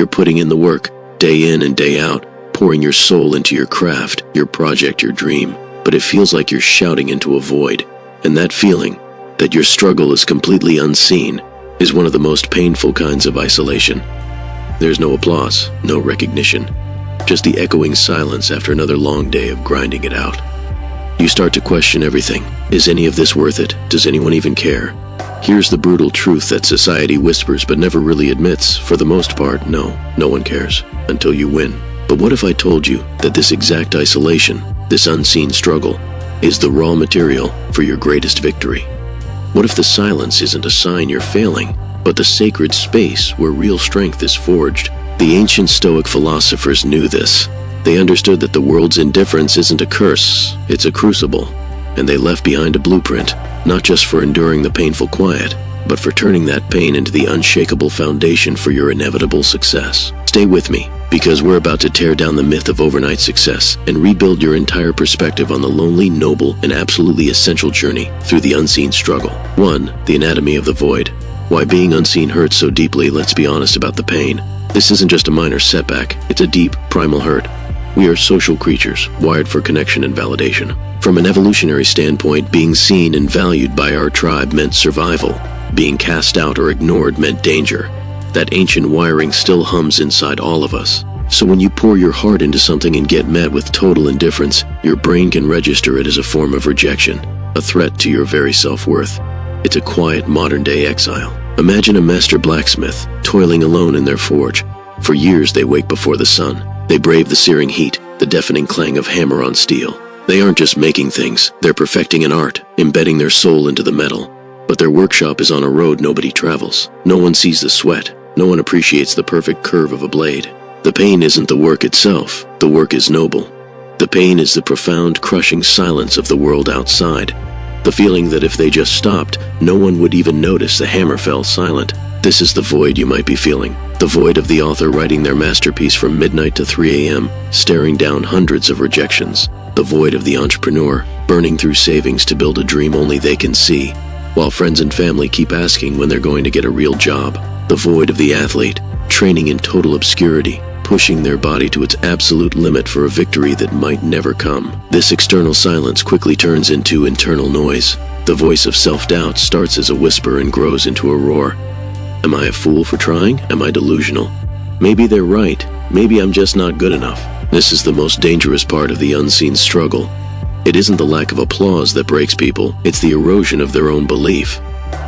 You're putting in the work, day in and day out, pouring your soul into your craft, your project, your dream, but it feels like you're shouting into a void. And that feeling, that your struggle is completely unseen, is one of the most painful kinds of isolation. There's no applause, no recognition, just the echoing silence after another long day of grinding it out. You start to question everything. Is any of this worth it? Does anyone even care? Here's the brutal truth that society whispers but never really admits. For the most part, no one cares, until you win. But what if I told you that this exact isolation, this unseen struggle, is the raw material for your greatest victory? What if the silence isn't a sign you're failing, but the sacred space where real strength is forged? The ancient Stoic philosophers knew this. They understood that the world's indifference isn't a curse, it's a crucible, and they left behind a blueprint, not just for enduring the painful quiet, but for turning that pain into the unshakable foundation for your inevitable success. Stay with me, because we're about to tear down the myth of overnight success and rebuild your entire perspective on the lonely, noble, and absolutely essential journey through the unseen struggle. 1. The anatomy of the void. Why being unseen hurts so deeply. Let's be honest about the pain. This isn't just a minor setback, it's a deep, primal hurt. We are social creatures, wired for connection and validation. From an evolutionary standpoint, being seen and valued by our tribe meant survival. Being cast out or ignored meant danger. That ancient wiring still hums inside all of us. So when you pour your heart into something and get met with total indifference, your brain can register it as a form of rejection, a threat to your very self-worth. It's a quiet, modern-day exile. Imagine a master blacksmith, toiling alone in their forge. For years they wake before the sun. They brave the searing heat, the deafening clang of hammer on steel. They aren't just making things, they're perfecting an art, embedding their soul into the metal. But their workshop is on a road nobody travels. No one sees the sweat. No one appreciates the perfect curve of a blade. The pain isn't the work itself. The work is noble. The pain is the profound, crushing silence of the world outside. The feeling that if they just stopped, no one would even notice the hammer fell silent. This is the void you might be feeling. The void of the author writing their masterpiece from midnight to 3 a.m., staring down hundreds of rejections. The void of the entrepreneur, burning through savings to build a dream only they can see, while friends and family keep asking when they're going to get a real job. The void of the athlete, training in total obscurity, pushing their body to its absolute limit for a victory that might never come. This external silence quickly turns into internal noise. The voice of self-doubt starts as a whisper and grows into a roar. Am I a fool for trying? Am I delusional? Maybe they're right. Maybe I'm just not good enough. This is the most dangerous part of the unseen struggle. It isn't the lack of applause that breaks people, it's the erosion of their own belief.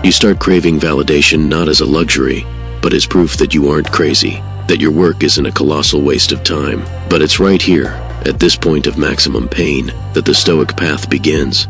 You start craving validation not as a luxury, but as proof that you aren't crazy, that your work isn't a colossal waste of time. But it's right here, at this point of maximum pain, that the Stoic path begins.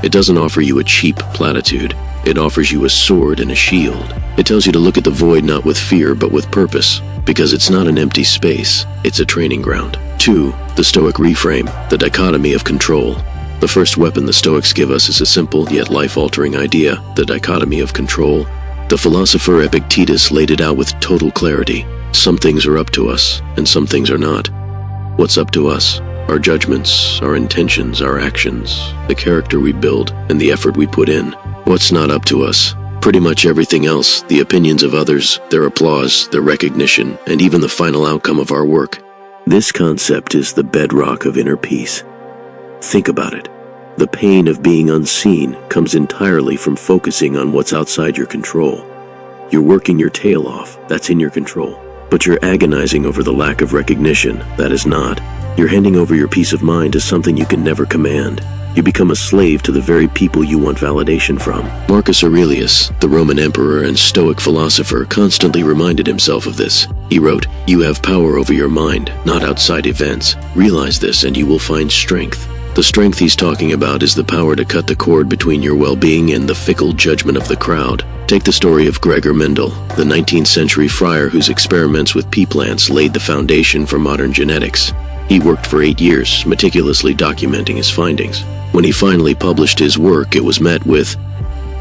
It doesn't offer you a cheap platitude. It offers you a sword and a shield. It tells you to look at the void not with fear, but with purpose, because it's not an empty space, it's a training ground. 2. The Stoic reframe, the dichotomy of control. The first weapon the Stoics give us is a simple yet life-altering idea, the dichotomy of control. The philosopher Epictetus laid it out with total clarity. Some things are up to us, and some things are not. What's up to us? Our judgments, our intentions, our actions, the character we build, and the effort we put in. What's not up to us? Pretty much everything else, the opinions of others, their applause, their recognition, and even the final outcome of our work. This concept is the bedrock of inner peace. Think about it. The pain of being unseen comes entirely from focusing on what's outside your control. You're working your tail off, that's in your control. But you're agonizing over the lack of recognition, that is not. You're handing over your peace of mind to something you can never command. You become a slave to the very people you want validation from. Marcus Aurelius, the Roman emperor and Stoic philosopher, constantly reminded himself of this. He wrote, "You have power over your mind, not outside events. Realize this and you will find strength." The strength he's talking about is the power to cut the cord between your well-being and the fickle judgment of the crowd. Take the story of Gregor Mendel, the 19th century friar whose experiments with pea plants laid the foundation for modern genetics. He worked for 8 years, meticulously documenting his findings. When he finally published his work, it was met with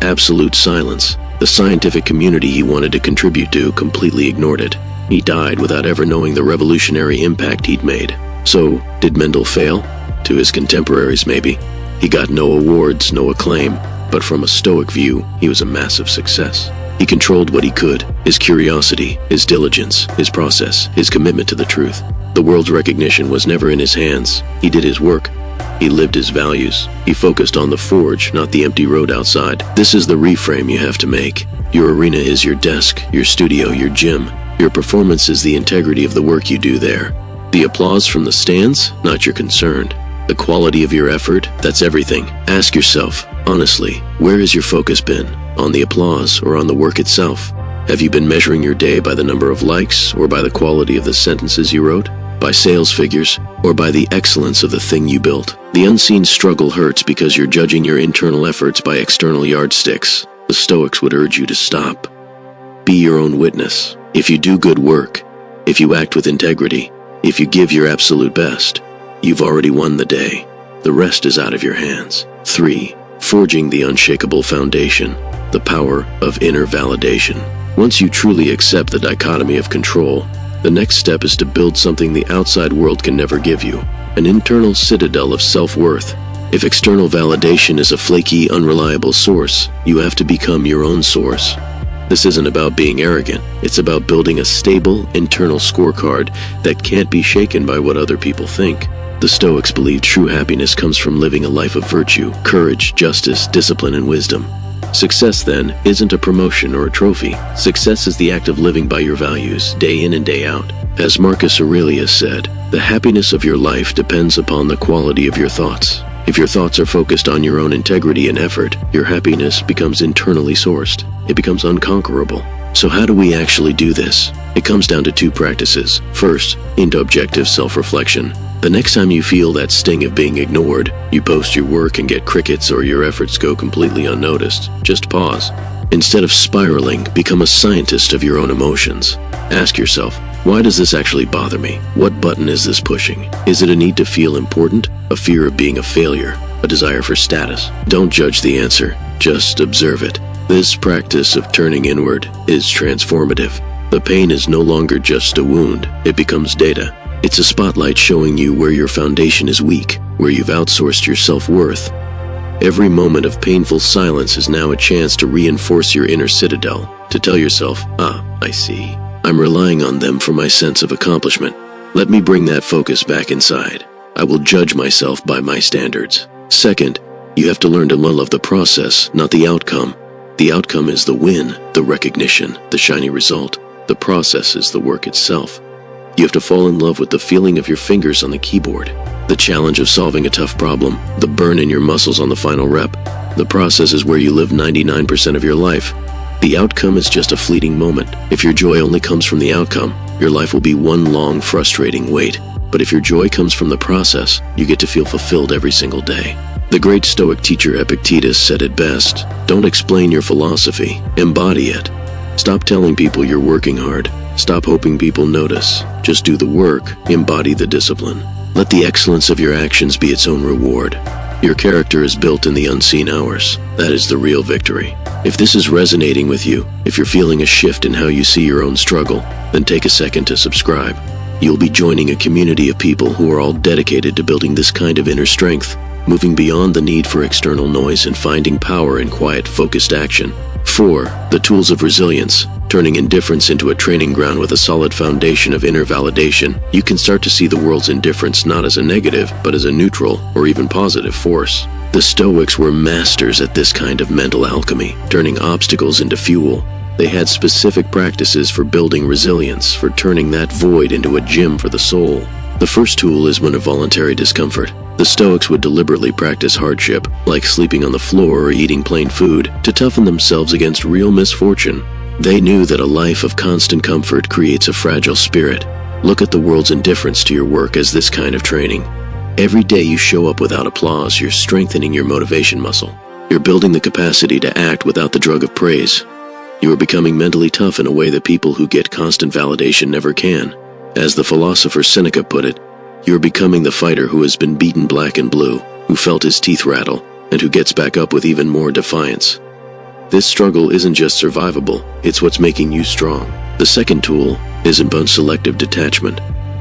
absolute silence. The scientific community he wanted to contribute to completely ignored it. He died without ever knowing the revolutionary impact he'd made. So, did Mendel fail? To his contemporaries, maybe. He got no awards, no acclaim, but from a Stoic view, he was a massive success. He controlled what he could: his curiosity, his diligence, his process, his commitment to the truth. The world's recognition was never in his hands. He did his work. He lived his values. He focused on the forge, not the empty road outside. This is the reframe you have to make. Your arena is your desk, your studio, your gym. Your performance is the integrity of the work you do there. The applause from the stands? Not your concern. The quality of your effort? That's everything. Ask yourself, honestly, where has your focus been? On the applause or on the work itself? Have you been measuring your day by the number of likes or by the quality of the sentences you wrote? By sales figures or by the excellence of the thing you built? The unseen struggle hurts because you're judging your internal efforts by external yardsticks. The Stoics would urge you to stop. Be your own witness. If you do good work, if you act with integrity, if you give your absolute best, you've already won the day. The rest is out of your hands. 3. Forging the unshakable foundation. The power of inner validation. Once you truly accept the dichotomy of control, the next step is to build something the outside world can never give you, an internal citadel of self-worth. If external validation is a flaky, unreliable source, you have to become your own source. This isn't about being arrogant. It's about building a stable, internal scorecard that can't be shaken by what other people think. The Stoics believe true happiness comes from living a life of virtue, courage, justice, discipline, and wisdom. Success, then, isn't a promotion or a trophy. Success is the act of living by your values, day in and day out. As Marcus Aurelius said, the happiness of your life depends upon the quality of your thoughts. If your thoughts are focused on your own integrity and effort, your happiness becomes internally sourced. It becomes unconquerable. So how do we actually do this? It comes down to 2 practices. First, introspective self-reflection. The next time you feel that sting of being ignored, you post your work and get crickets or your efforts go completely unnoticed, just pause. Instead of spiraling, become a scientist of your own emotions. Ask yourself, why does this actually bother me? What button is this pushing? Is it a need to feel important? A fear of being a failure? A desire for status? Don't judge the answer, just observe it. This practice of turning inward is transformative. The pain is no longer just a wound, it becomes data. It's a spotlight showing you where your foundation is weak, where you've outsourced your self-worth. Every moment of painful silence is now a chance to reinforce your inner citadel, to tell yourself, I see. I'm relying on them for my sense of accomplishment. Let me bring that focus back inside. I will judge myself by my standards. Second, you have to learn to love the process, not the outcome. The outcome is the win, the recognition, the shiny result. The process is the work itself. You have to fall in love with the feeling of your fingers on the keyboard, the challenge of solving a tough problem, the burn in your muscles on the final rep. The process is where you live 99% of your life. The outcome is just a fleeting moment. If your joy only comes from the outcome, your life will be one long, frustrating wait. But if your joy comes from the process, you get to feel fulfilled every single day. The great Stoic teacher Epictetus said it best: don't explain your philosophy, embody it. Stop telling people you're working hard. Stop hoping people notice. Just do the work, embody the discipline. Let the excellence of your actions be its own reward. Your character is built in the unseen hours. That is the real victory. If this is resonating with you, if you're feeling a shift in how you see your own struggle, then take a second to subscribe. You'll be joining a community of people who are all dedicated to building this kind of inner strength, moving beyond the need for external noise and finding power in quiet, focused action. 4. The tools of resilience. Turning indifference into a training ground with a solid foundation of inner validation, you can start to see the world's indifference not as a negative, but as a neutral or even positive force. The Stoics were masters at this kind of mental alchemy, turning obstacles into fuel. They had specific practices for building resilience, for turning that void into a gym for the soul. The first tool is one of voluntary discomfort. The Stoics would deliberately practice hardship, like sleeping on the floor or eating plain food, to toughen themselves against real misfortune. They knew that a life of constant comfort creates a fragile spirit. Look at the world's indifference to your work as this kind of training. Every day you show up without applause, you're strengthening your motivation muscle. You're building the capacity to act without the drug of praise. You are becoming mentally tough in a way that people who get constant validation never can. As the philosopher Seneca put it, you're becoming the fighter who has been beaten black and blue, who felt his teeth rattle, and who gets back up with even more defiance. This struggle isn't just survivable, it's what's making you strong. The second tool is about selective detachment.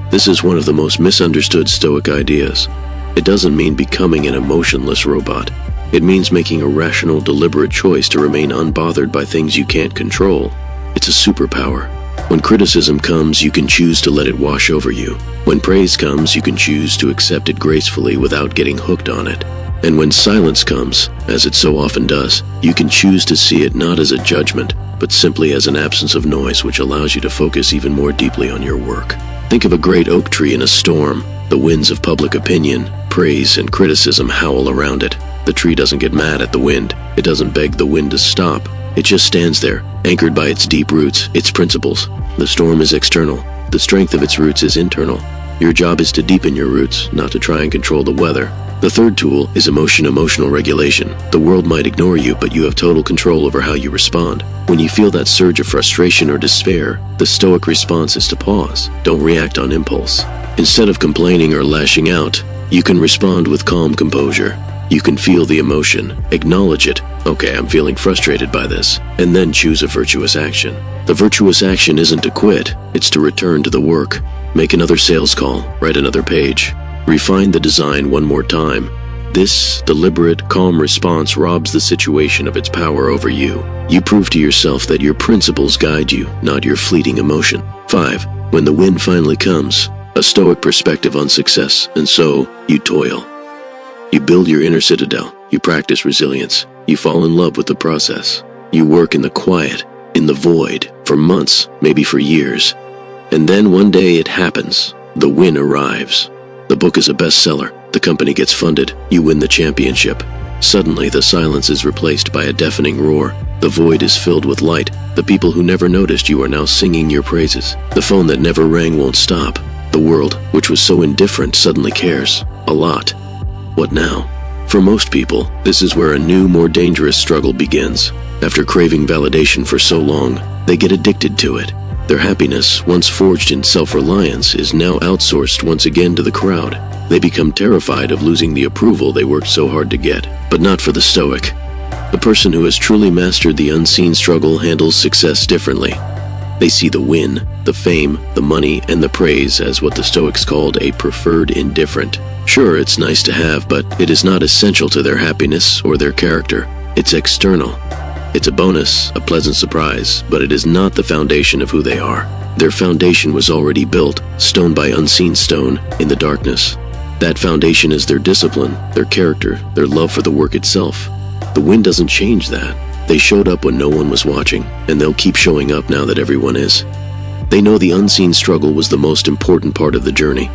This is one of the most misunderstood Stoic ideas. It doesn't mean becoming an emotionless robot. It means making a rational, deliberate choice to remain unbothered by things you can't control. It's a superpower. When criticism comes, you can choose to let it wash over you. When praise comes, you can choose to accept it gracefully without getting hooked on it. And when silence comes, as it so often does, you can choose to see it not as a judgment, but simply as an absence of noise which allows you to focus even more deeply on your work. Think of a great oak tree in a storm. The winds of public opinion, praise, and criticism howl around it. The tree doesn't get mad at the wind. It doesn't beg the wind to stop. It just stands there, anchored by its deep roots, its principles. The storm is external. The strength of its roots is internal. Your job is to deepen your roots, not to try and control the weather. The third tool is emotional regulation. The world might ignore you, but you have total control over how you respond. When you feel that surge of frustration or despair, the Stoic response is to pause. Don't react on impulse. Instead of complaining or lashing out, you can respond with calm composure. You can feel the emotion, acknowledge it. Okay, I'm feeling frustrated by this, and then choose a virtuous action. The virtuous action isn't to quit, it's to return to the work. Make another sales call, write another page. Refine the design one more time. This deliberate, calm response robs the situation of its power over you. You prove to yourself that your principles guide you, not your fleeting emotion. 5. When the wind finally comes, a Stoic perspective on success, and so you toil. You build your inner citadel, you practice resilience, you fall in love with the process. You work in the quiet, in the void, for months, maybe for years. And then one day it happens. The win arrives. The book is a bestseller, the company gets funded, you win the championship. Suddenly the silence is replaced by a deafening roar. The void is filled with light. The people who never noticed you are now singing your praises. The phone that never rang won't stop. The world, which was so indifferent, suddenly cares. A lot. What now? For most people, this is where a new, more dangerous struggle begins. After craving validation for so long, they get addicted to it. Their happiness, once forged in self-reliance, is now outsourced once again to the crowd. They become terrified of losing the approval they worked so hard to get. But not for the Stoic. The person who has truly mastered the unseen struggle handles success differently. They see the win, the fame, the money, and the praise as what the Stoics called a preferred indifferent. Sure, it's nice to have, but it is not essential to their happiness or their character. It's external. It's a bonus, a pleasant surprise, but it is not the foundation of who they are. Their foundation was already built, stone by unseen stone, in the darkness. That foundation is their discipline, their character, their love for the work itself. The wind doesn't change that. They showed up when no one was watching, and they'll keep showing up now that everyone is. They know the unseen struggle was the most important part of the journey.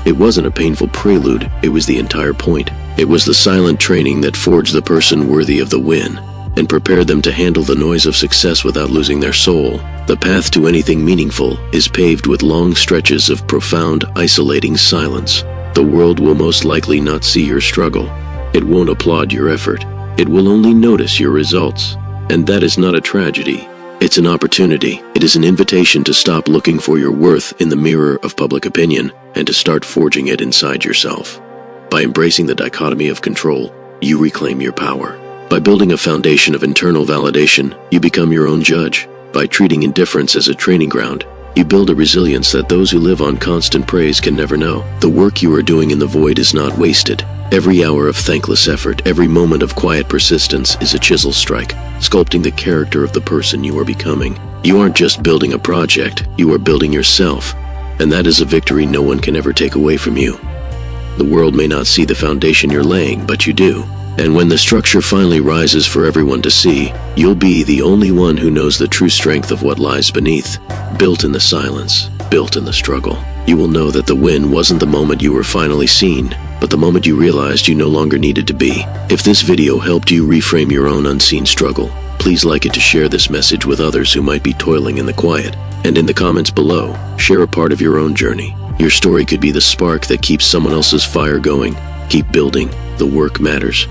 It wasn't a painful prelude, it was the entire point. It was the silent training that forged the person worthy of the win, and prepared them to handle the noise of success without losing their soul. The path to anything meaningful is paved with long stretches of profound, isolating silence. The world will most likely not see your struggle. It won't applaud your effort. It will only notice your results. And that is not a tragedy. It's an opportunity. It is an invitation to stop looking for your worth in the mirror of public opinion and to start forging it inside yourself. By embracing the dichotomy of control, you reclaim your power. By building a foundation of internal validation, you become your own judge. By treating indifference as a training ground, you build a resilience that those who live on constant praise can never know. The work you are doing in the void is not wasted. Every hour of thankless effort, every moment of quiet persistence is a chisel strike, sculpting the character of the person you are becoming. You aren't just building a project, you are building yourself. And that is a victory no one can ever take away from you. The world may not see the foundation you're laying, but you do. And when the structure finally rises for everyone to see, you'll be the only one who knows the true strength of what lies beneath. Built in the silence, built in the struggle. You will know that the win wasn't the moment you were finally seen, but the moment you realized you no longer needed to be. If this video helped you reframe your own unseen struggle, please like it to share this message with others who might be toiling in the quiet. And in the comments below, share a part of your own journey. Your story could be the spark that keeps someone else's fire going. Keep building. The work matters.